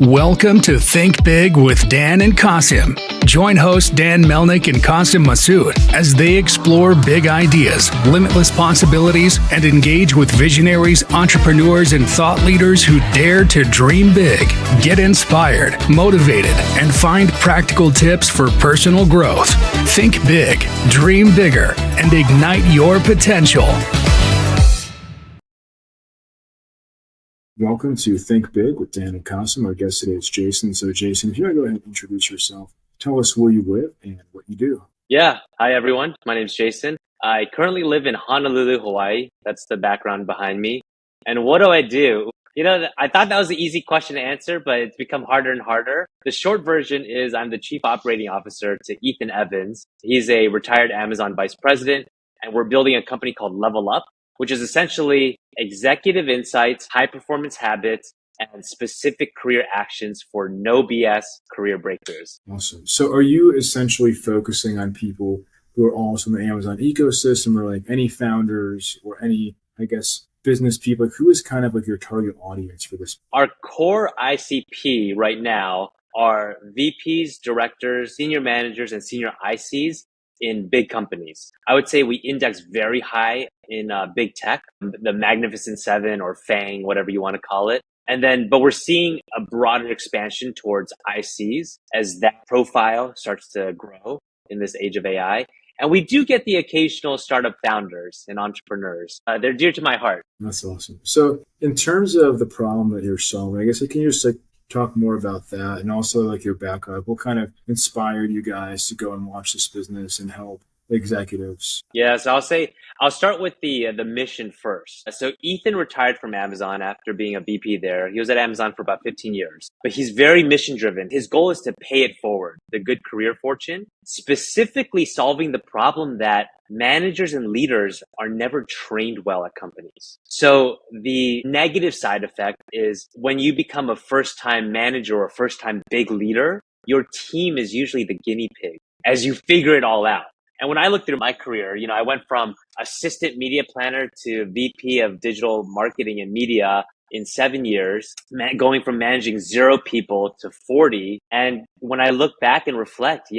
Welcome to Think Big with Dan and Qasim. Join hosts Dan Melnick and Qasim Masood as they explore big ideas, limitless possibilities, and engage with visionaries, entrepreneurs, and thought leaders who dare to dream big, get inspired, motivated, and find practical tips for personal growth. Think big, dream bigger, and ignite your potential. Welcome to Think Big with Dan and Qasim. Our guest today is Jason. So Jason, if you want to go ahead and introduce yourself, tell us where you live and what you do. Yeah. Hi, everyone. My name is Jason. I currently live in Honolulu, Hawaii. That's the background behind me. And what do I do? I thought that was an easy question to answer, but it's become harder and harder. The short version is I'm the Chief Operating Officer to Ethan Evans. He's a retired Amazon Vice President, and we're building a company called Level Up, which is essentially executive insights, high performance habits, and specific career actions for no BS career breakthroughs. Awesome. So are you essentially focusing on people who are also in the Amazon ecosystem, or like any founders or any, business people? Who is kind of like your target audience for this? Our core ICP right now are VPs, directors, senior managers, and senior ICs in big companies. I would say we index very high in big tech, the Magnificent Seven or FANG, whatever you want to call it. But we're seeing a broader expansion towards ICs as that profile starts to grow in this age of AI. And we do get the occasional startup founders and entrepreneurs. They're dear to my heart. That's awesome. So in terms of the problem that you're solving, I guess can you just talk more about that, and also your background? What kind of inspired you guys to go and launch this business and help executives? Yeah, so I'll start with the mission first. So Ethan retired from Amazon after being a VP there. He was at Amazon for about 15 years, but he's very mission driven. His goal is to pay it forward, the good career fortune, specifically solving the problem that managers and leaders are never trained well at companies. So the negative side effect is when you become a first-time manager or a first-time big leader, your team is usually the guinea pig as you figure it all out. And when I look through my career, I went from assistant media planner to VP of digital marketing and media in 7 years, going from managing 0 people to 40. And when I look back and reflect,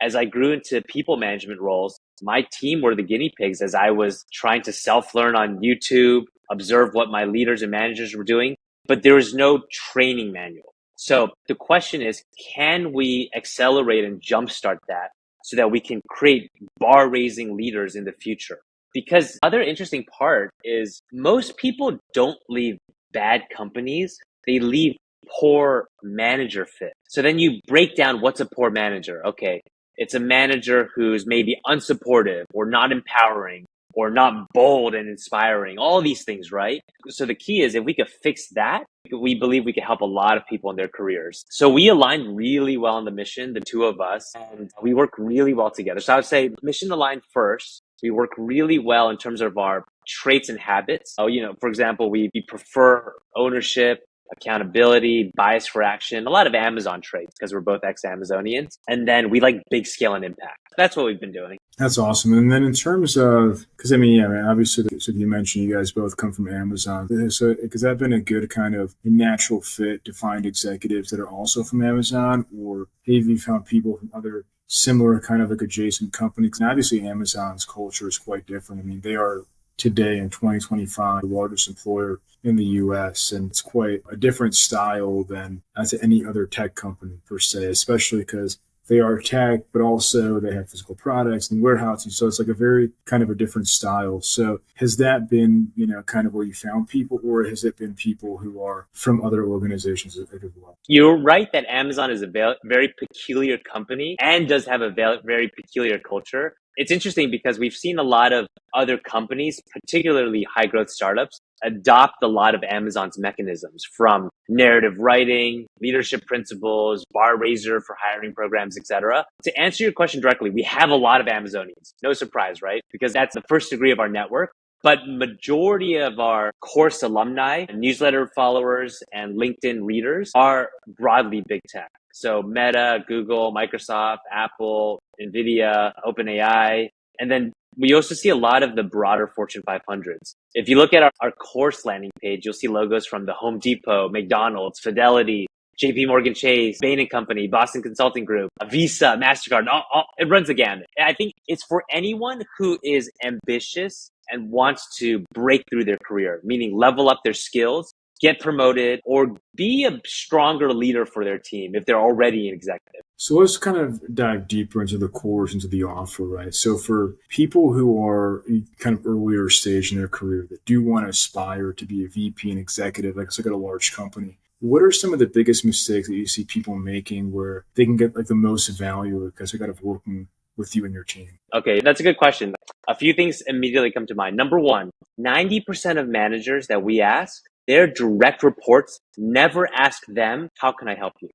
as I grew into people management roles, my team were the guinea pigs as I was trying to self-learn on YouTube, observe what my leaders and managers were doing, but there was no training manual. So the question is, can we accelerate and jumpstart that so that we can create bar-raising leaders in the future? Because other interesting part is most people don't leave bad companies, they leave poor manager fit. So then you break down what's a poor manager. Okay, it's a manager who's maybe unsupportive or not empowering or not bold and inspiring, all these things, right? So the key is if we could fix that, we believe we could help a lot of people in their careers. So we aligned really well on the mission, the two of us, and we work really well together. So I would say mission aligned first. We work really well in terms of our traits and habits. So, for example, we prefer ownership, accountability, bias for action, a lot of Amazon traits because we're both ex-Amazonians. And then we like big scale and impact. That's what we've been doing. That's awesome. And then in terms of, because obviously, so you mentioned you guys both come from Amazon. So has that been a good kind of natural fit to find executives that are also from Amazon, or have you found people from other similar kind of adjacent companies? And obviously Amazon's culture is quite different. They are today in 2025 the largest employer in the US, and it's quite a different style than any other tech company per se, especially because they are tech, but also they have physical products and warehousing. So it's a very kind of a different style. So has that been, kind of where you found people, or has it been people who are from other organizations as well? You're right that Amazon is a very peculiar company and does have a very peculiar culture. It's interesting because we've seen a lot of other companies, particularly high growth startups, adopt a lot of Amazon's mechanisms, from narrative writing, leadership principles, bar raiser for hiring programs, etc. To answer your question directly, we have a lot of Amazonians. No surprise, right? Because that's the first degree of our network. But majority of our course alumni, newsletter followers, and LinkedIn readers are broadly big tech. So Meta, Google, Microsoft, Apple, NVIDIA, OpenAI. And then we also see a lot of the broader Fortune 500s. If you look at our course landing page, you'll see logos from the Home Depot, McDonald's, Fidelity, JP Morgan Chase, Bain & Company, Boston Consulting Group, Visa, MasterCard, it runs the gamut. I think it's for anyone who is ambitious and wants to break through their career, meaning level up their skills, get promoted, or be a stronger leader for their team if they're already an executive. So let's kind of dive deeper into the course, into the offer, right? So for people who are kind of earlier stage in their career that do want to aspire to be a VP and executive, like it's like at a large company, what are some of the biggest mistakes that you see people making where they can get like the most value because they're kind of working with you and your team? Okay, that's a good question. A few things immediately come to mind. Number one, 90% of managers that we ask, their direct reports never ask them, how can I help you?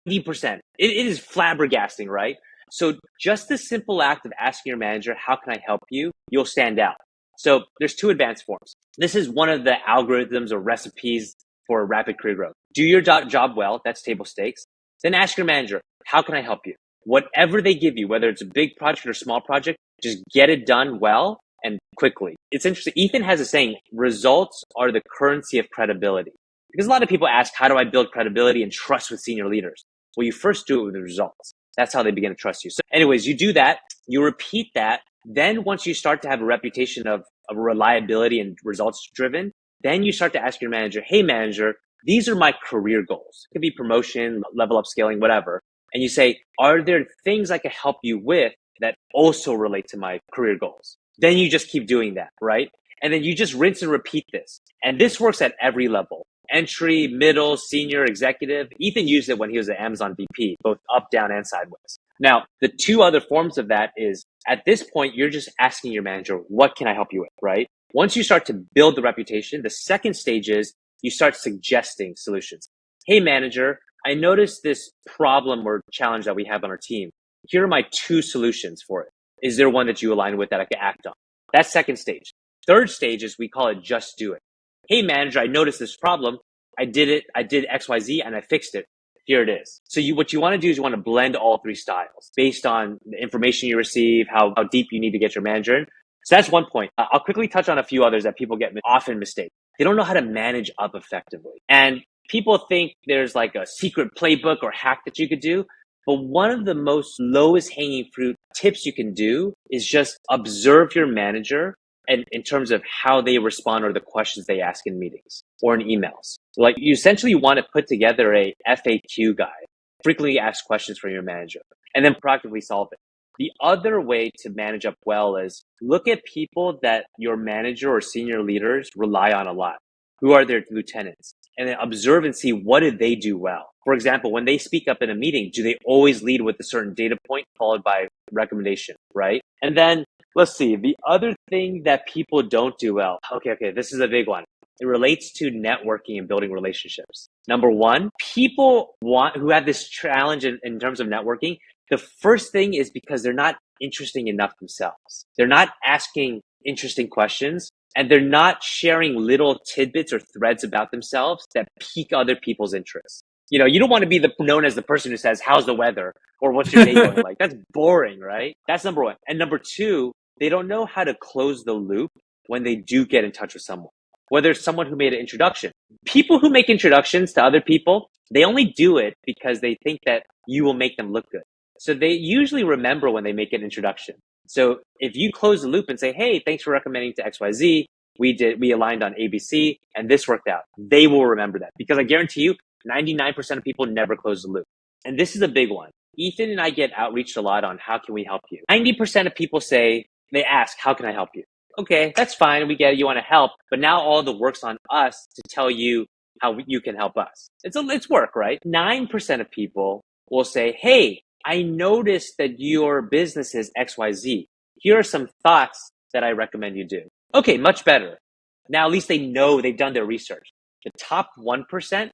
90%. It is flabbergasting, right? So just the simple act of asking your manager, how can I help you? You'll stand out. So there's two advanced forms. This is one of the algorithms or recipes for rapid career growth. Do your job well. That's table stakes. Then ask your manager, how can I help you? Whatever they give you, whether it's a big project or small project, just get it done well and quickly. It's interesting. Ethan has a saying, results are the currency of credibility. Because a lot of people ask, how do I build credibility and trust with senior leaders? Well, you first do it with the results. That's how they begin to trust you. So anyways, you do that, you repeat that. Then once you start to have a reputation of reliability and results driven, then you start to ask your manager, hey manager, these are my career goals. It could be promotion, level up scaling, whatever. And you say, are there things I can help you with that also relate to my career goals? Then you just keep doing that, right? And then you just rinse and repeat this. And this works at every level. Entry, middle, senior, executive. Ethan used it when he was at Amazon VP, both up, down, and sideways. Now, the two other forms of that is at this point, you're just asking your manager, what can I help you with, right? Once you start to build the reputation, the second stage is you start suggesting solutions. Hey, manager, I noticed this problem or challenge that we have on our team. Here are my two solutions for it. Is there one that you align with that I can act on? That's second stage. Third stage is we call it just do it. Hey, manager, I noticed this problem. I did it. I did XYZ and I fixed it. Here it is. So what you want to do is you want to blend all three styles based on the information you receive, how deep you need to get your manager in. So that's one point. I'll quickly touch on a few others that people get often mistake. They don't know how to manage up effectively. And people think there's like a secret playbook or hack that you could do. But one of the most lowest hanging fruit tips you can do is just observe your manager and in terms of how they respond or the questions they ask in meetings or in emails. Like you essentially want to put together a FAQ guide, frequently asked questions from your manager, and then proactively solve it. The other way to manage up well is look at people that your manager or senior leaders rely on a lot. Who are their lieutenants? And then observe and see what did they do well. For example, when they speak up in a meeting, do they always lead with a certain data point followed by recommendation, right? And then let's see, the other thing that people don't do well. Okay, this is a big one. It relates to networking and building relationships. Number one, people who have this challenge in terms of networking. The first thing is because they're not interesting enough themselves. They're not asking interesting questions and they're not sharing little tidbits or threads about themselves that pique other people's interests. You know, you don't want to be known as the person who says, how's the weather? Or what's your day going like? That's boring, right? That's number one. And number two, they don't know how to close the loop when they do get in touch with someone, whether it's someone who made an introduction. People who make introductions to other people, they only do it because they think that you will make them look good. So they usually remember when they make an introduction. So if you close the loop and say, hey, thanks for recommending to XYZ, we aligned on ABC and this worked out, they will remember that because I guarantee you 99% of people never close the loop. And this is a big one. Ethan and I get outreached a lot on how can we help you. 90% of people they ask, how can I help you? Okay, that's fine. We get it. You want to help. But now all the work's on us to tell you how you can help us. It's work, right? 9% of people will say, hey, I noticed that your business is XYZ. Here are some thoughts that I recommend you do. Okay, much better. Now at least they know they've done their research. The top 1%,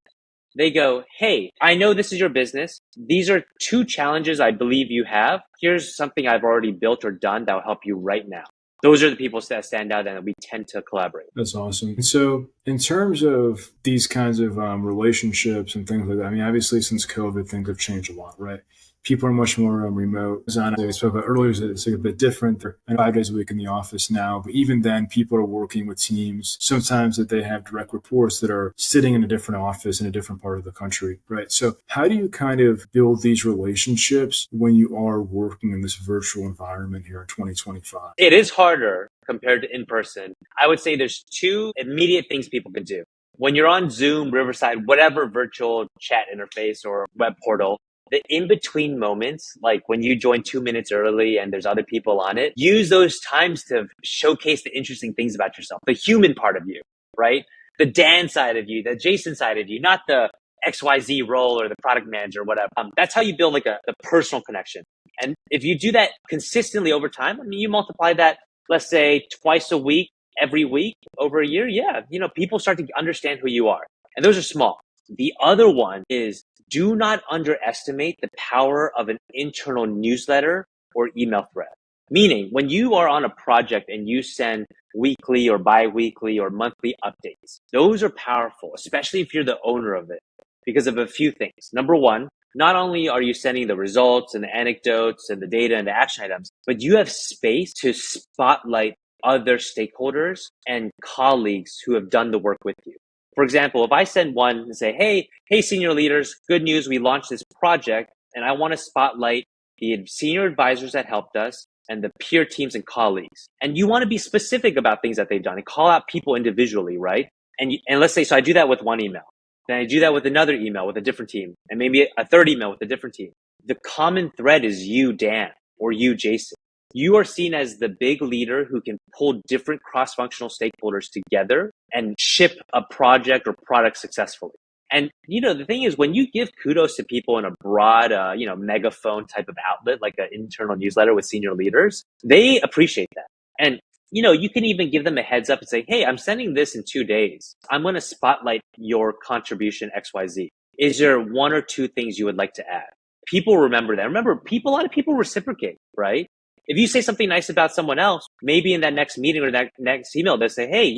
they go, hey, I know this is your business. These are two challenges I believe you have. Here's something I've already built or done that will help you right now. Those are the people that stand out and we tend to collaborate. That's awesome. And so in terms of these kinds of relationships and things like that, I mean, obviously since COVID, things have changed a lot, right? people are much more remote. As I spoke about earlier, it's like a bit different. They're 5 days a week in the office now, but even then, people are working with teams. Sometimes that they have direct reports that are sitting in a different office in a different part of the country, right? So how do you kind of build these relationships when you are working in this virtual environment here in 2025? It is harder compared to in person. I would say there's two immediate things people can do. When you're on Zoom, Riverside, whatever virtual chat interface or web portal, the in-between moments, like when you join 2 minutes early and there's other people on it, use those times to showcase the interesting things about yourself, the human part of you, right? The Dan side of you, the Jason side of you, not the XYZ role or the product manager or whatever. That's how you build like a personal connection. And if you do that consistently over time, I mean, you multiply that, let's say twice a week, every week over a year. Yeah. People start to understand who you are, and those are small. The other one is do not underestimate the power of an internal newsletter or email thread. Meaning when you are on a project and you send weekly or bi-weekly or monthly updates, those are powerful, especially if you're the owner of it, because of a few things. Number one, not only are you sending the results and the anecdotes and the data and the action items, but you have space to spotlight other stakeholders and colleagues who have done the work with you. For example, if I send one and say, hey, senior leaders, good news, we launched this project, and I want to spotlight the senior advisors that helped us and the peer teams and colleagues. And you want to be specific about things that they've done and call out people individually, right? And let's say, so I do that with one email. Then I do that with another email with a different team, and maybe a third email with a different team. The common thread is you, Dan, or you, Jason. You are seen as the big leader who can pull different cross-functional stakeholders together and ship a project or product successfully. And, the thing is, when you give kudos to people in a broad, megaphone type of outlet, like an internal newsletter with senior leaders, they appreciate that. And, you can even give them a heads up and say, hey, I'm sending this in 2 days. I'm going to spotlight your contribution XYZ. Is there one or two things you would like to add? People remember that. Remember, a lot of people reciprocate, right? If you say something nice about someone else, maybe in that next meeting or that next email, they'll say, hey,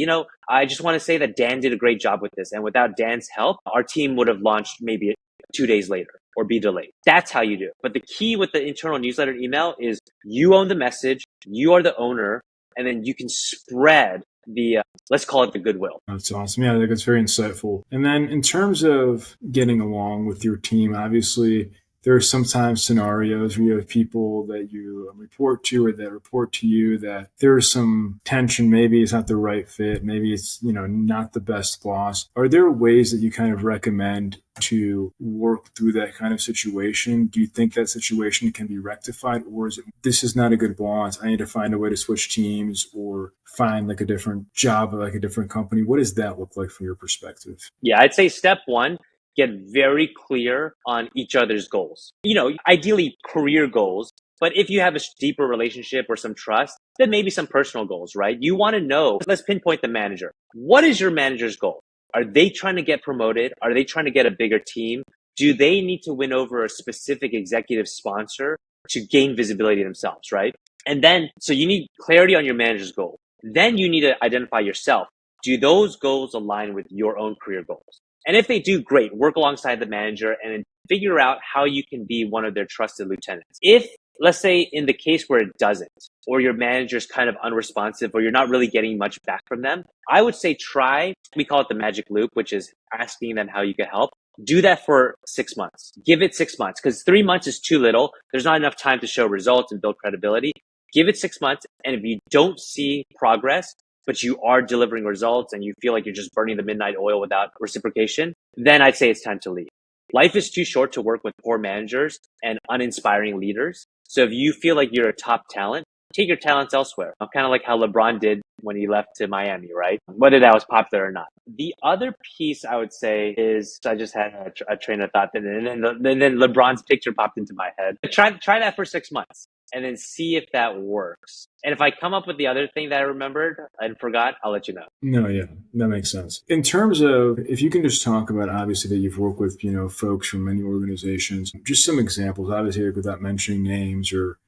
I just want to say that Dan did a great job with this. And without Dan's help, our team would have launched maybe 2 days later or be delayed. That's how you do it. But the key with the internal newsletter email is you own the message, you are the owner, and then you can spread the, let's call it the goodwill. That's awesome. Yeah, I think it's very insightful. And then in terms of getting along with your team, obviously, there are sometimes scenarios where you have people that you report to or that report to you that there's some tension. Maybe it's not the right fit. Maybe it's, not the best boss. Are there ways that you kind of recommend to work through that kind of situation? Do you think that situation can be rectified, or is it, this is not a good boss, I need to find a way to switch teams or find like a different job or like a different company? What does that look like from your perspective? Yeah, I'd say step one, get very clear on each other's goals. Ideally career goals, but if you have a deeper relationship or some trust, then maybe some personal goals, right? You want to know, let's pinpoint the manager. What is your manager's goal? Are they trying to get promoted? Are they trying to get a bigger team? Do they need to win over a specific executive sponsor to gain visibility themselves, right? And then, so you need clarity on your manager's goal. Then you need to identify yourself. Do those goals align with your own career goals? And if they do, great, work alongside the manager and then figure out how you can be one of their trusted lieutenants. If, let's say, in the case where it doesn't, or your manager's kind of unresponsive, or you're not really getting much back from them, I would say we call it the magic loop, which is asking them how you can help. Do that for 6 months. Give it 6 months, because 3 months is too little. There's not enough time to show results and build credibility. Give it 6 months, and if you don't see progress, but you are delivering results and you feel like you're just burning the midnight oil without reciprocation, then I'd say it's time to leave. Life is too short to work with poor managers and uninspiring leaders. So if you feel like you're a top talent, take your talents elsewhere. Kind of like how LeBron did when he left to Miami, right? Whether that was popular or not. The other piece I would say is, I just had a train of thought, and then LeBron's picture popped into my head. Try that for 6 months and then see if that works. And if I come up with the other thing that I remembered and forgot, I'll let you know. No, yeah, that makes sense. In terms of, if you can just talk about, obviously, that you've worked with, folks from many organizations, just some examples, obviously, without mentioning names or,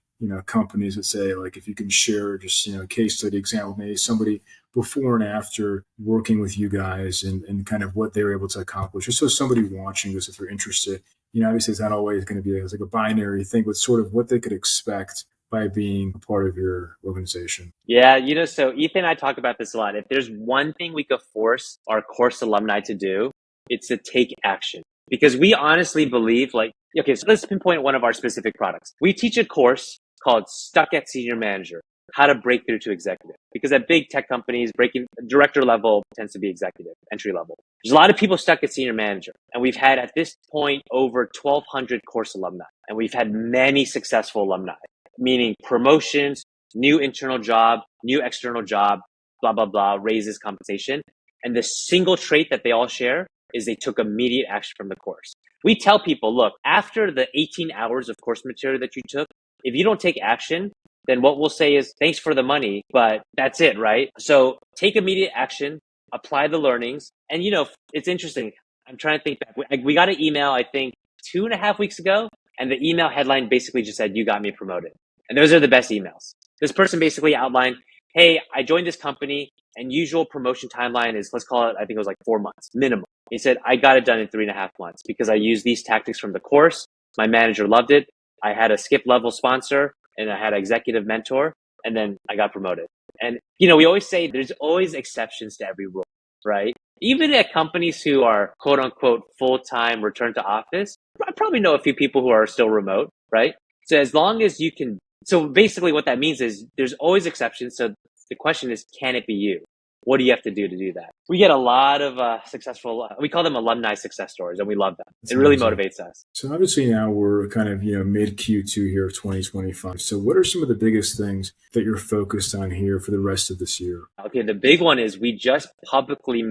companies that say, like, if you can share just, case study example, maybe somebody before and after working with you guys and kind of what they were able to accomplish, just so somebody watching this, if they're interested, obviously it's not always going to be like a binary thing, but sort of what they could expect by being a part of your organization. Yeah, so Ethan and I talk about this a lot. If there's one thing we could force our course alumni to do, it's to take action. Because we honestly believe, like, okay, so let's pinpoint one of our specific products. We teach a course called Stuck at Senior Manager, how to break through to executive. Because at big tech companies, breaking director level tends to be executive, entry level. There's a lot of people stuck at senior manager. And we've had at this point over 1,200 course alumni. And we've had many successful alumni, meaning promotions, new internal job, new external job, blah, blah, blah, raises, compensation. And the single trait that they all share is they took immediate action from the course. We tell people, look, after the 18 hours of course material that you took, if you don't take action, then what we'll say is thanks for the money, but that's it, right? So take immediate action, apply the learnings. And, it's interesting. I'm trying to think back. We got an email, I think, 2.5 weeks ago, and the email headline basically just said, you got me promoted. And those are the best emails. This person basically outlined, hey, I joined this company and usual promotion timeline is, let's call it, I think it was like 4 months minimum. He said, I got it done in 3.5 months because I used these tactics from the course. My manager loved it. I had a skip level sponsor and I had an executive mentor, and then I got promoted. And, we always say there's always exceptions to every rule, right? Even at companies who are quote unquote full-time return to office, I probably know a few people who are still remote, right? So as long as you can, so basically what that means is there's always exceptions. So the question is, can it be you? What do you have to do that? We get a lot of successful, we call them alumni success stories, and we love them. It really motivates us. So obviously now we're kind of, mid Q2 here of 2025. So what are some of the biggest things that you're focused on here for the rest of this year? Okay, the big one is we just publicly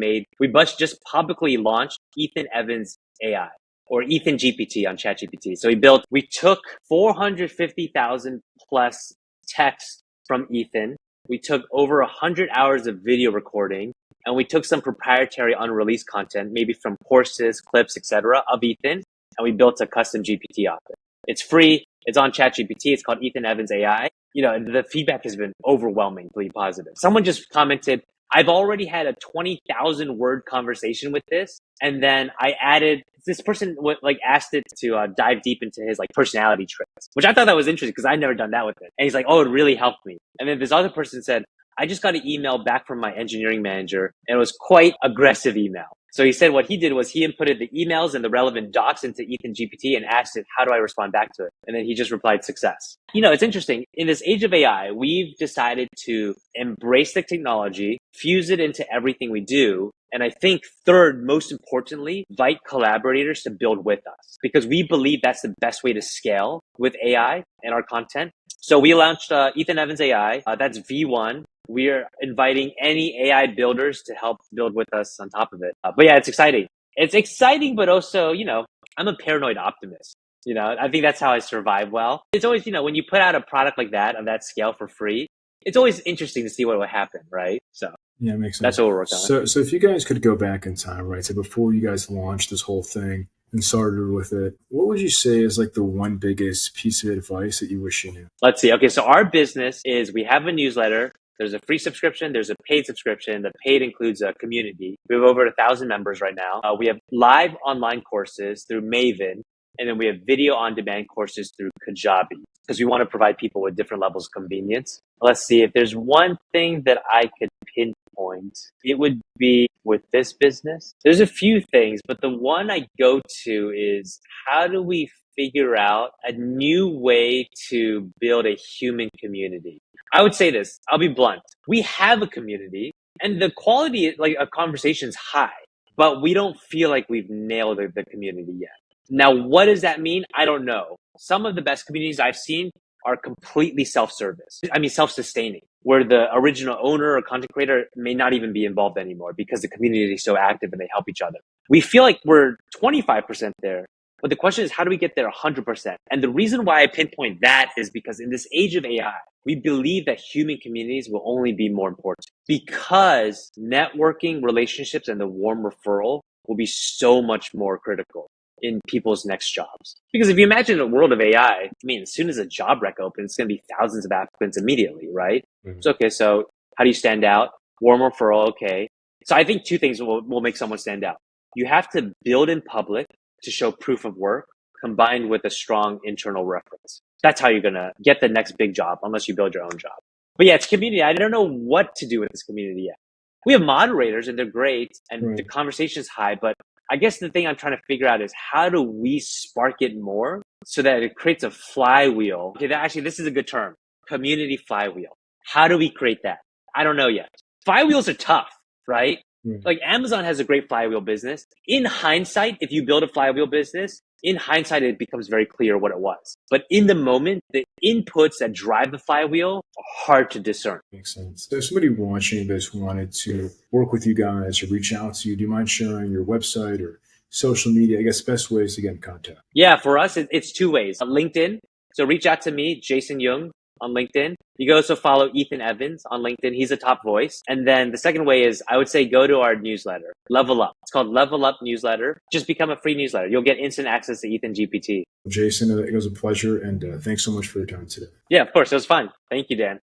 launched Ethan Evans AI, or Ethan GPT on ChatGPT. So we took 450,000 plus text from Ethan. We took over 100 hours of video recording, and we took some proprietary unreleased content, maybe from courses, clips, etc., of Ethan, and we built a custom GPT off it. It's free. It's on ChatGPT. It's called Ethan Evans AI. The feedback has been overwhelmingly positive. Someone just commented, I've already had a 20,000 word conversation with this. And then this person asked it to dive deep into his personality traits, which I thought that was interesting because I'd never done that with it. And he's like, oh, it really helped me. And then this other person said, I just got an email back from my engineering manager, and it was quite aggressive email. So he said what he did was he inputted the emails and the relevant docs into Ethan GPT and asked it, how do I respond back to it? And then he just replied, success. It's interesting. In this age of AI, we've decided to embrace the technology, fuse it into everything we do. And I think third, most importantly, invite collaborators to build with us because we believe that's the best way to scale with AI and our content. So we launched Ethan Evans AI. That's V1. We're inviting any AI builders to help build with us on top of it. But yeah, it's exciting. It's exciting, but also, I'm a paranoid optimist. I think that's how I survive well. It's always, when you put out a product like that on that scale for free, it's always interesting to see what will happen, right? So yeah, it makes sense. That's what we're working on. So if you guys could go back in time, right? So before you guys launched this whole thing and started with it, what would you say is the one biggest piece of advice that you wish you knew? Let's see. Okay, so our business is we have a newsletter. There's a free subscription. There's a paid subscription. The paid includes a community. We have over 1,000 members right now. We have live online courses through Maven, and then we have video on-demand courses through Kajabi because we want to provide people with different levels of convenience. Let's see. If there's one thing that I could pinpoint, it would be with this business. There's a few things, but the one I go to is how do we figure out a new way to build a human community? I would say this, I'll be blunt. We have a community and the quality of conversation is high, but we don't feel like we've nailed the community yet. Now, what does that mean? I don't know. Some of the best communities I've seen are completely self-sustaining, where the original owner or content creator may not even be involved anymore because the community is so active and they help each other. We feel like we're 25% there. But the question is, how do we get there 100%? And the reason why I pinpoint that is because in this age of AI, we believe that human communities will only be more important because networking, relationships, and the warm referral will be so much more critical. in people's next jobs. Because if you imagine a world of AI, I mean, as soon as a job rec opens, it's going to be thousands of applicants immediately, right? So, okay, so how do you stand out? Warm referral, okay. So I think two things will make someone stand out. You have to build in public to show proof of work combined with a strong internal reference. That's how you're going to get the next big job unless you build your own job. But yeah, it's community. I don't know what to do with this community yet. We have moderators and they're great and the conversation's high, but I guess the thing I'm trying to figure out is how do we spark it more so that it creates a flywheel? Okay, actually, this is a good term. Community flywheel. How do we create that? I don't know yet. Flywheels are tough, right? Like Amazon has a great flywheel business. In hindsight, if you build a flywheel business, in hindsight, it becomes very clear what it was. But in the moment, the inputs that drive the flywheel are hard to discern. Makes sense. So if somebody watching this wanted to work with you guys or reach out to you, do you mind sharing your website or social media? I guess best ways to get in contact. Yeah, for us, it's two ways. LinkedIn. So reach out to me, Jason Yoong, on LinkedIn. You can also follow Ethan Evans on LinkedIn. He's a top voice. And then the second way is I would say go to our newsletter, Level Up. It's called Level Up Newsletter. Just become a free newsletter. You'll get instant access to Ethan GPT. Jason, it was a pleasure, and thanks so much for your time today. Yeah, of course. It was fun. Thank you, Dan.